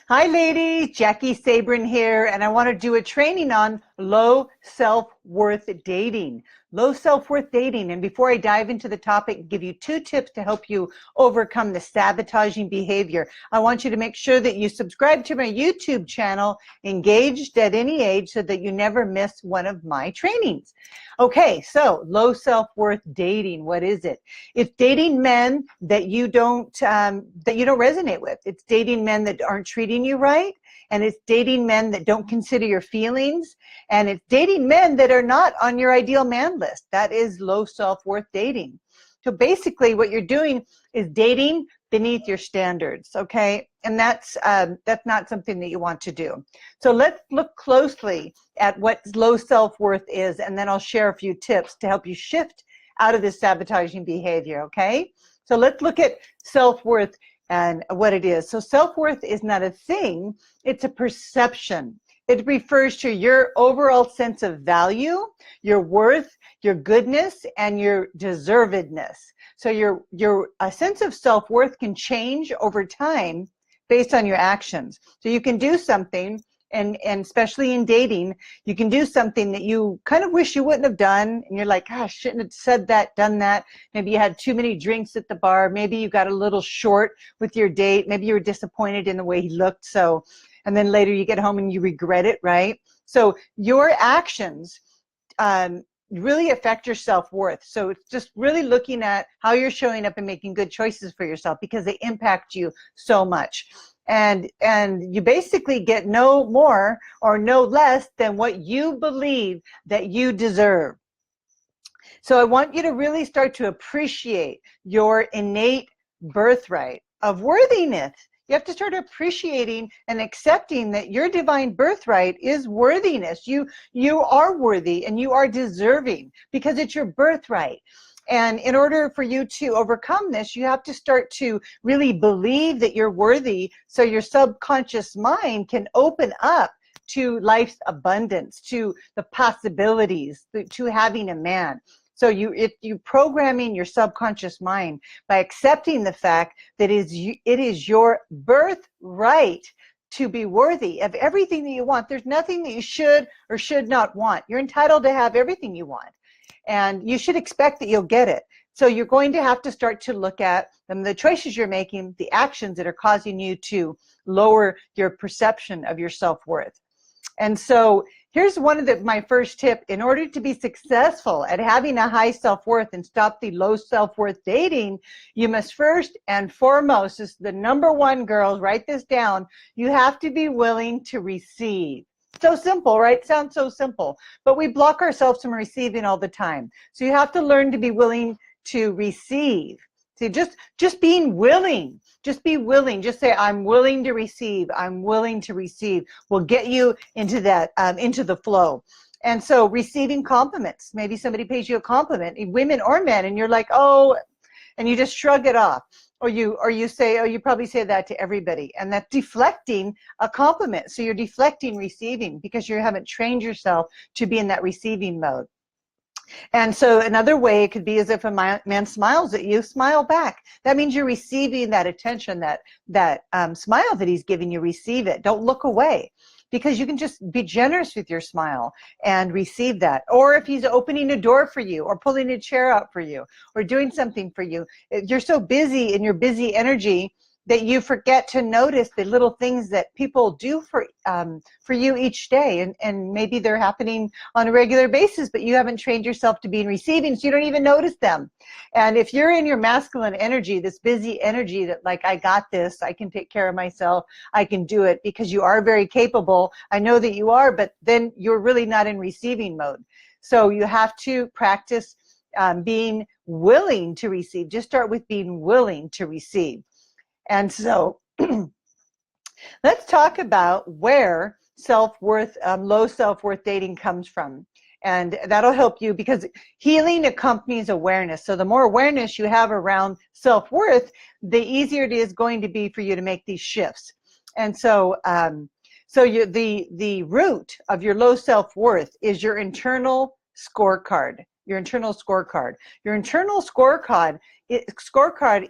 Hi ladies, Jackie Sabrin here, and I want to do a training on low self-worth dating. Low self-worth dating. And before I dive into the topic, give you 2 tips to help you overcome the sabotaging behavior. I want you to make sure that you subscribe to my YouTube channel, Engaged at Any Age, so that you never miss one of my trainings. Okay, so low self-worth dating, what is it? It's dating men that you don't resonate with. It's dating men that aren't treating you right, and it's dating men that don't consider your feelings, and it's dating men that are not on your ideal man list. That is low self-worth dating. So basically what you're doing is dating beneath your standards, okay? And that's not something that you want to do. So let's look closely at what low self-worth is, and then I'll share a few tips to help you shift out of this sabotaging behavior, okay? So let's look at self-worth and what it is. So self-worth is not a thing, it's a perception. It refers to your overall sense of value, your worth, your goodness, and your deservedness. So your sense of self-worth can change over time based on your actions. So you can do something, and especially in dating, you can do something that you kind of wish you wouldn't have done, and you're like, gosh, shouldn't have said that, done that. Maybe you had too many drinks at the bar. Maybe you got a little short with your date. Maybe you were disappointed in the way he looked. So, and then later you get home and you regret it, right? So your actions really affect your self-worth. So it's just really looking at how you're showing up and making good choices for yourself, because they impact you so much. And you basically get no more or no less than what you believe that you deserve. So I want you to really start to appreciate your innate birthright of worthiness. You have to start appreciating and accepting that your divine birthright is worthiness. You are worthy and you are deserving because it's your birthright. And in order for you to overcome this, you have to start to really believe that you're worthy, so your subconscious mind can open up to life's abundance, to the possibilities, to having a man. So you programming your subconscious mind by accepting the fact that it is your birthright to be worthy of everything that you want. There's nothing that you should or should not want. You're entitled to have everything you want, and you should expect that you'll get it. So you're going to have to start to look at the choices you're making, the actions that are causing you to lower your perception of your self-worth. And so here's one of my first tip. In order to be successful at having a high self-worth and stop the low self-worth dating, you must first and foremost, this is the #1, girls, write this down, you have to be willing to receive. So simple, right? Sounds so simple, but we block ourselves from receiving all the time. So you have to learn to be willing to receive. See, just being willing, just be willing. Just say, I'm willing to receive. I'm willing to receive will get you into that, into the flow. And so receiving compliments, maybe somebody pays you a compliment, women or men, and you're like, oh, and you just shrug it off. Or you say, oh, you probably say that to everybody, and that's deflecting a compliment. So you're deflecting receiving because you haven't trained yourself to be in that receiving mode. And so another way it could be is if a man smiles at you, smile back. That means you're receiving that attention, that smile that he's giving you, receive it. Don't look away, because you can just be generous with your smile and receive that. Or if he's opening a door for you, or pulling a chair out for you, or doing something for you, you're so busy in your busy energy that you forget to notice the little things that people do for you each day, and maybe they're happening on a regular basis, but you haven't trained yourself to be in receiving, so you don't even notice them. And if you're in your masculine energy, this busy energy that, like, I got this, I can take care of myself, I can do it, because you are very capable, I know that you are, but then you're really not in receiving mode. So you have to practice being willing to receive. Just start with being willing to receive. And so let's talk about where self-worth, low self-worth dating comes from. And that'll help you, because healing accompanies awareness. So the more awareness you have around self-worth, the easier it is going to be for you to make these shifts. And so the root of your low self-worth is your internal scorecard. Your internal scorecard. Your internal scorecard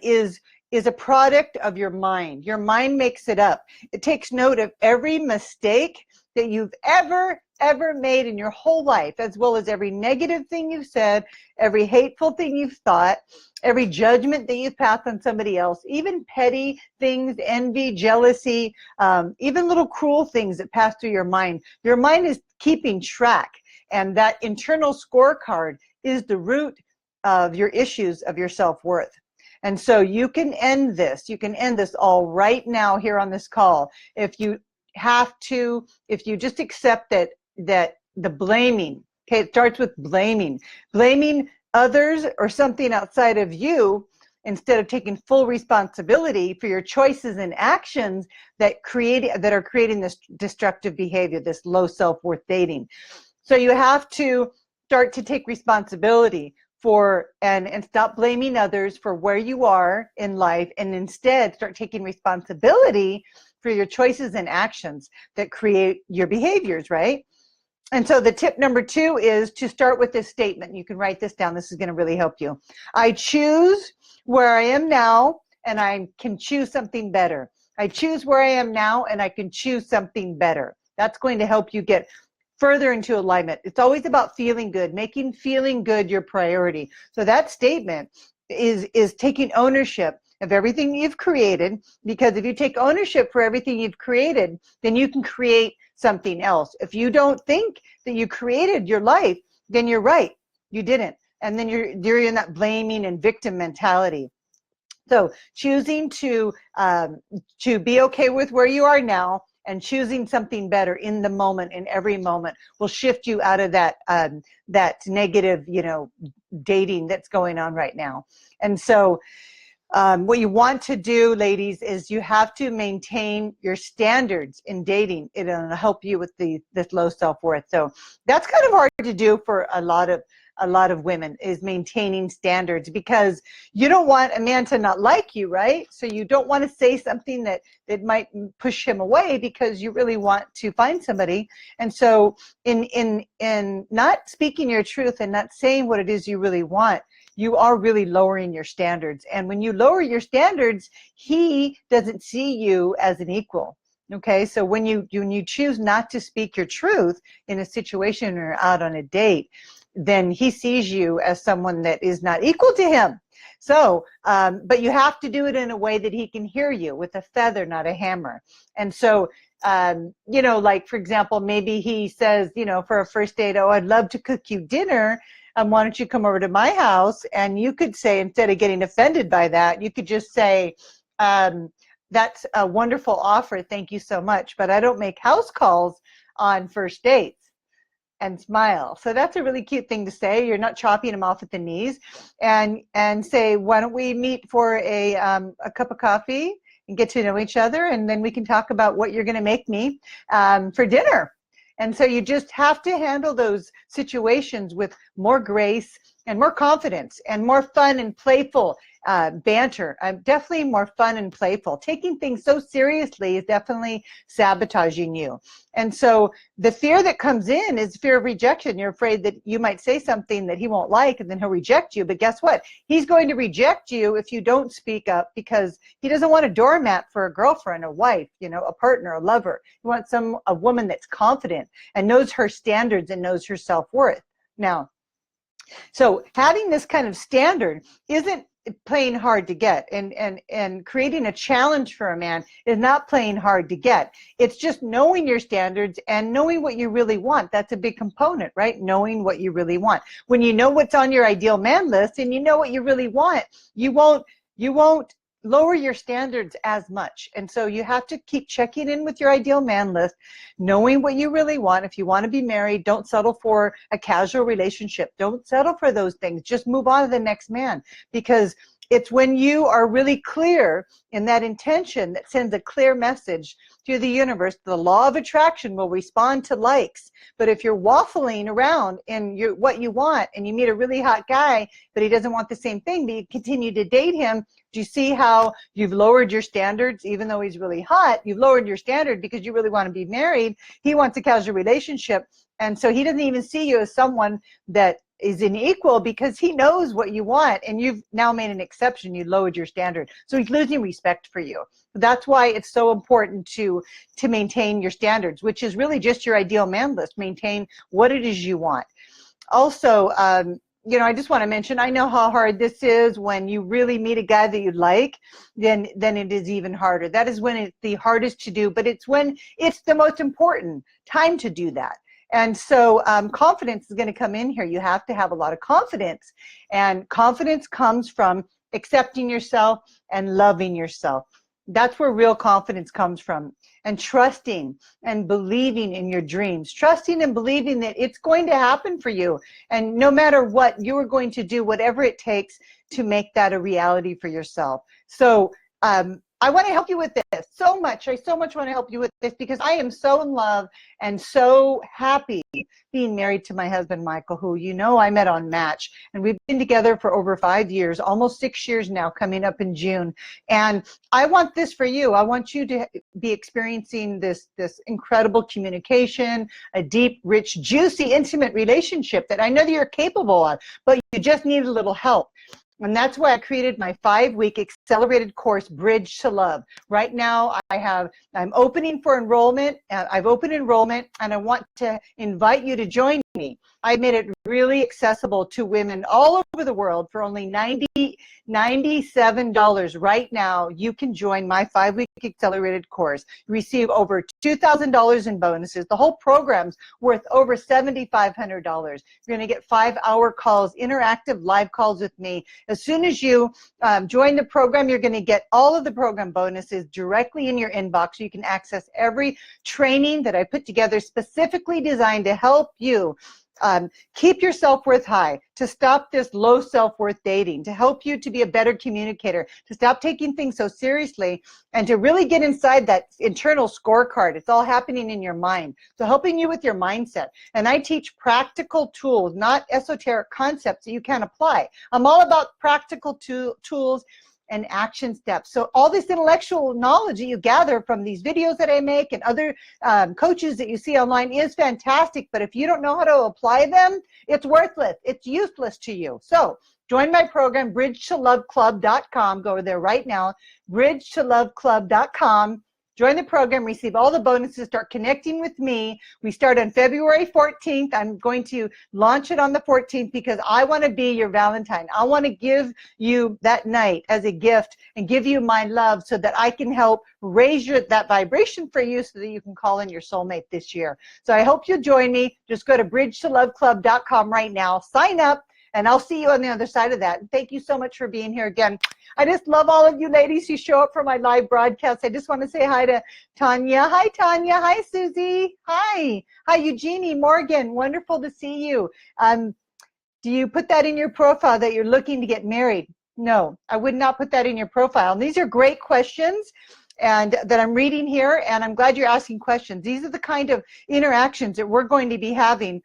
is is a product of your mind. Your mind makes it up. It takes note of every mistake that you've ever made in your whole life, as well as every negative thing you've said, every hateful thing you've thought, every judgment that you've passed on somebody else, even petty things, envy, jealousy, even little cruel things that pass through your mind. Your mind is keeping track, and that internal scorecard is the root of your issues of your self-worth. And so you can end this. You can end this all right now here on this call. If you have to, if you just accept that the blaming, okay, it starts with blaming others or something outside of you, instead of taking full responsibility for your choices and actions that are creating this destructive behavior, this low self-worth dating. So you have to start to take responsibility for and stop blaming others for where you are in life, and instead start taking responsibility for your choices and actions that create your behaviors, right? And so the tip number 2 is to start with this statement. You can write this down. This is going to really help you. I choose where I am now, and I can choose something better. I choose where I am now, and I can choose something better. That's going to help you get further into alignment. It's always about feeling good, making feeling good your priority. So that statement is taking ownership of everything you've created, because if you take ownership for everything you've created, then you can create something else. If you don't think that you created your life, then you're right, you didn't. And then you're in that blaming and victim mentality. So choosing to be okay with where you are now and choosing something better in the moment, in every moment, will shift you out of that negative, dating that's going on right now. And so what you want to do, ladies, is you have to maintain your standards in dating. It'll help you with this low self-worth. So that's kind of hard to do for a lot of women, is maintaining standards, because you don't want a man to not like you, right? So you don't want to say something that might push him away, because you really want to find somebody. And so in not speaking your truth and not saying what it is you really want, you are really lowering your standards. And when you lower your standards, he doesn't see you as an equal. Okay, so when you choose not to speak your truth in a situation or out on a date, then he sees you as someone that is not equal to him. So, but you have to do it in a way that he can hear you, with a feather, not a hammer. And so, like, for example, maybe he says, for a first date, oh, I'd love to cook you dinner. Why don't you come over to my house? And you could say, instead of getting offended by that, you could just say, that's a wonderful offer, thank you so much, but I don't make house calls on first dates, and smile. So that's a really cute thing to say. You're not chopping him off at the knees, and say, why don't we meet for a cup of coffee and get to know each other, and then we can talk about what you're going to make me for dinner. And so you just have to handle those situations with more grace and more confidence and more fun and playful banter. Definitely more fun and playful. Taking things so seriously is definitely sabotaging you. And so the fear that comes in is fear of rejection. You're afraid that you might say something that he won't like, and then he'll reject you. But guess what? He's going to reject you if you don't speak up, because he doesn't want a doormat for a girlfriend, a wife, a partner, a lover. He wants a woman that's confident and knows her standards and knows her self-worth. Now, so having this kind of standard isn't playing hard to get, and creating a challenge for a man is not playing hard to get. It's just knowing your standards and knowing what you really want. That's a big component, right? Knowing what you really want. When you know what's on your ideal man list and you know what you really want, you won't lower your standards as much. And so you have to keep checking in with your ideal man list, knowing what you really want. If you want to be married, don't settle for a casual relationship. Don't settle for those things. Just move on to the next man, because it's when you are really clear in that intention that sends a clear message to the universe. The law of attraction will respond to likes. But if you're waffling around in what you want, and you meet a really hot guy, but he doesn't want the same thing, but you continue to date him, do you see how you've lowered your standards? Even though he's really hot, you've lowered your standard because you really want to be married. He wants a casual relationship. And so he doesn't even see you as someone that is unequal because he knows what you want, and you've now made an exception. You lowered your standard, so he's losing respect for you. That's why it's so important to maintain your standards, which is really just your ideal man list. Maintain what it is you want. Also, you know, I just want to mention, I know how hard this is when you really meet a guy that you like, then it is even harder. That is when it's the hardest to do, but it's when it's the most important time to do that. And so confidence is going to come in here. You have to have a lot of confidence, and confidence comes from accepting yourself and loving yourself. That's where real confidence comes from. And trusting and believing in your dreams, trusting and believing that it's going to happen for you. And no matter what, you are going to do whatever it takes to make that a reality for yourself. So I want to help you with this so much. I so much want to help you with this because I am so in love and so happy being married to my husband, Michael, who, you know, I met on Match. And we've been together for over 5 years, almost 6 years now, coming up in June. And I want this for you. I want you to be experiencing this incredible communication, a deep, rich, juicy, intimate relationship that I know that you're capable of, but you just need a little help. And that's why I created my 5-week accelerated course, Bridge to Love. Right now, I'm opening for enrollment. I've opened enrollment, and I want to invite you to join me. I made it really accessible to women all over the world for only $97. Right now, you can join my 5-week accelerated course. You receive over $2,000 in bonuses. The whole program's worth over $7,500. You're going to get 5-hour calls, interactive live calls with me. As soon as you join the program, you're going to get all of the program bonuses directly in your inbox. You can access every training that I put together specifically designed to help you keep your self-worth high, to stop this low self-worth dating, to help you to be a better communicator, to stop taking things so seriously, and to really get inside that internal scorecard. It's all happening in your mind. So helping you with your mindset. And I teach practical tools, not esoteric concepts that you can apply. I'm all about practical tools and action steps. So all this intellectual knowledge that you gather from these videos that I make and other coaches that you see online is fantastic, but if you don't know how to apply them, it's worthless. It's useless to you. So join my program, bridgetoloveclub.com. Go there right now, bridgetoloveclub.com. Join the program, receive all the bonuses, start connecting with me. We start on February 14th. I'm going to launch it on the 14th because I want to be your Valentine. I want to give you that night as a gift and give you my love so that I can help raise that vibration for you so that you can call in your soulmate this year. So I hope you'll join me. Just go to bridgetoloveclub.com right now, sign up, and I'll see you on the other side of that. And thank you so much for being here again. I just love all of you ladies who show up for my live broadcast. I just want to say hi to Tanya. Hi, Tanya. Hi, Susie. Hi. Hi, Eugenie, Morgan. Wonderful to see you. Do you put that in your profile that you're looking to get married? No, I would not put that in your profile. And these are great questions and that I'm reading here, and I'm glad you're asking questions. These are the kind of interactions that we're going to be having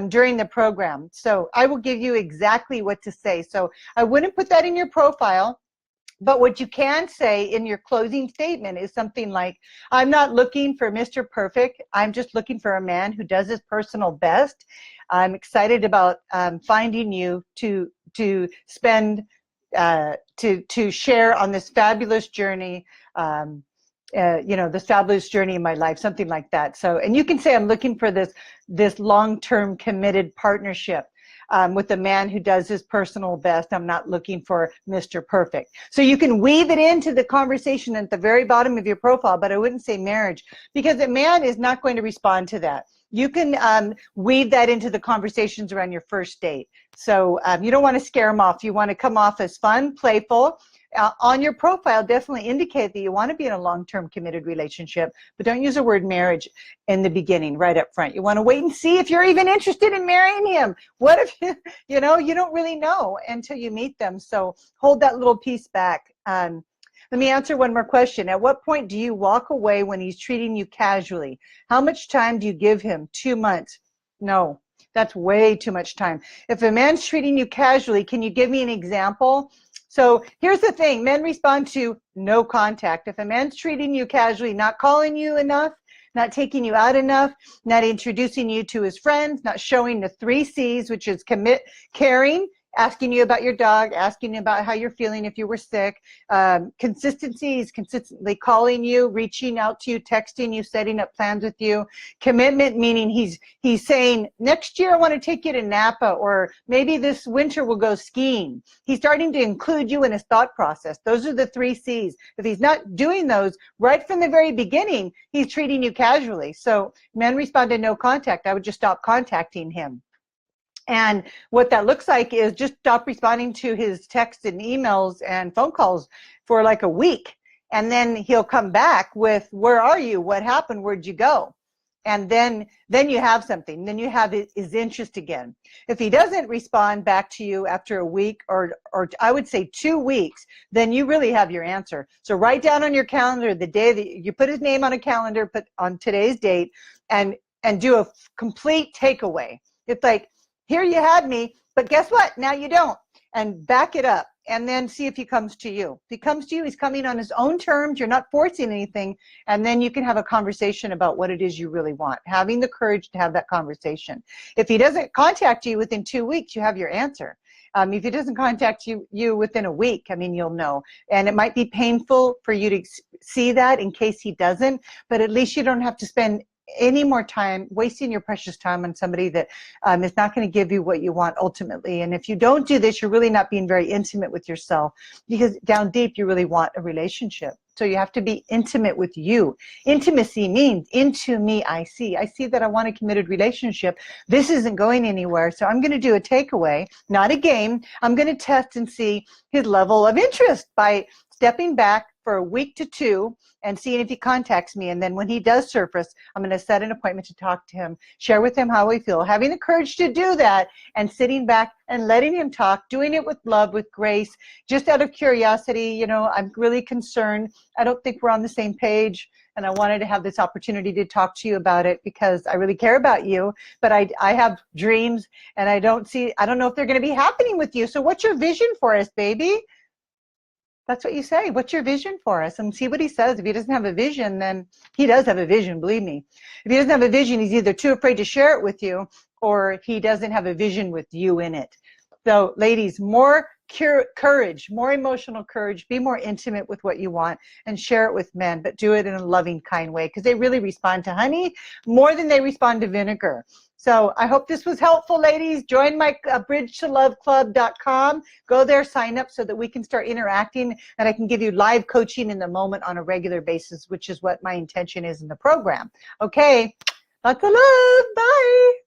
during the program. So I will give you exactly what to say. So I wouldn't put that in your profile. But what you can say in your closing statement is something like, I'm not looking for Mr. Perfect. I'm just looking for a man who does his personal best. I'm excited about finding you to spend, to share on this fabulous journey, this fabulous journey in my life, something like that. So, and you can say, I'm looking for this long-term committed partnership. With a man who does his personal best. I'm not looking for Mr. Perfect. So you can weave it into the conversation at the very bottom of your profile, but I wouldn't say marriage because a man is not going to respond to that. You can weave that into the conversations around your first date. So you don't want to scare them off. You want to come off as fun, playful. On your profile, definitely indicate that you want to be in a long-term committed relationship, but don't use the word marriage in the beginning, right up front. You want to wait and see if you're even interested in marrying him. What if, you don't really know until you meet them. So hold that little piece back. Let me answer one more question. At what point do you walk away when he's treating you casually? How much time do you give him? 2 months? No, that's way too much time. If a man's treating you casually, can you give me an example? So here's the thing, men respond to no contact. If a man's treating you casually, not calling you enough, not taking you out enough, not introducing you to his friends, not showing the 3 C's, which is commit, caring, asking you about your dog, asking you about how you're feeling if you were sick. Consistency is consistently calling you, reaching out to you, texting you, setting up plans with you. Commitment, meaning he's saying, next year I want to take you to Napa, or maybe this winter we'll go skiing. He's starting to include you in his thought process. Those are the 3 C's. If he's not doing those right from the very beginning, he's treating you casually. So men respond to no contact. I would just stop contacting him. And what that looks like is just stop responding to his texts and emails and phone calls for like a week. And then he'll come back with, where are you? What happened? Where'd you go? And then you have something. Then you have his interest again. If he doesn't respond back to you after a week, or I would say 2 weeks, then you really have your answer. So write down on your calendar the day that you put his name on a calendar, put on today's date, and do a complete takeaway. It's like, here you had me, but guess what? Now you don't. And back it up, and then see if he comes to you. If he comes to you, he's coming on his own terms. You're not forcing anything, and then you can have a conversation about what it is you really want, having the courage to have that conversation. If he doesn't contact you within 2 weeks, you have your answer. If he doesn't contact you within a week, I mean, you'll know. And it might be painful for you to see that in case he doesn't, but at least you don't have to spend any more time wasting your precious time on somebody that is not going to give you what you want ultimately. And if you don't do this, you're really not being very intimate with yourself, because down deep you really want a relationship. So you have to be intimate with you. Intimacy means, into me I see that I want a committed relationship. This isn't going anywhere, so I'm going to do a takeaway, not a game. I'm going to test and see his level of interest by stepping back for a week to 2 and seeing if he contacts me. And then when he does surface, I'm going to set an appointment to talk to him, share with him how we feel, having the courage to do that, and sitting back and letting him talk, doing it with love, with grace, just out of curiosity. You know, I'm really concerned. I don't think we're on the same page, and I wanted to have this opportunity to talk to you about it because I really care about you, but I have dreams, and I don't know if they're going to be happening with you. So what's your vision for us, baby? That's what you say. What's your vision for us? And see what he says. If he doesn't have a vision, then he does have a vision, believe me. If he doesn't have a vision, he's either too afraid to share it with you, or he doesn't have a vision with you in it. So ladies, more courage, more emotional courage, be more intimate with what you want, and share it with men, but do it in a loving, kind way, because they really respond to honey more than they respond to vinegar. So I hope this was helpful, ladies. Join my bridgetoloveclub.com. Go there, sign up so that we can start interacting, and I can give you live coaching in the moment on a regular basis, which is what my intention is in the program. Okay, lots of love. Bye.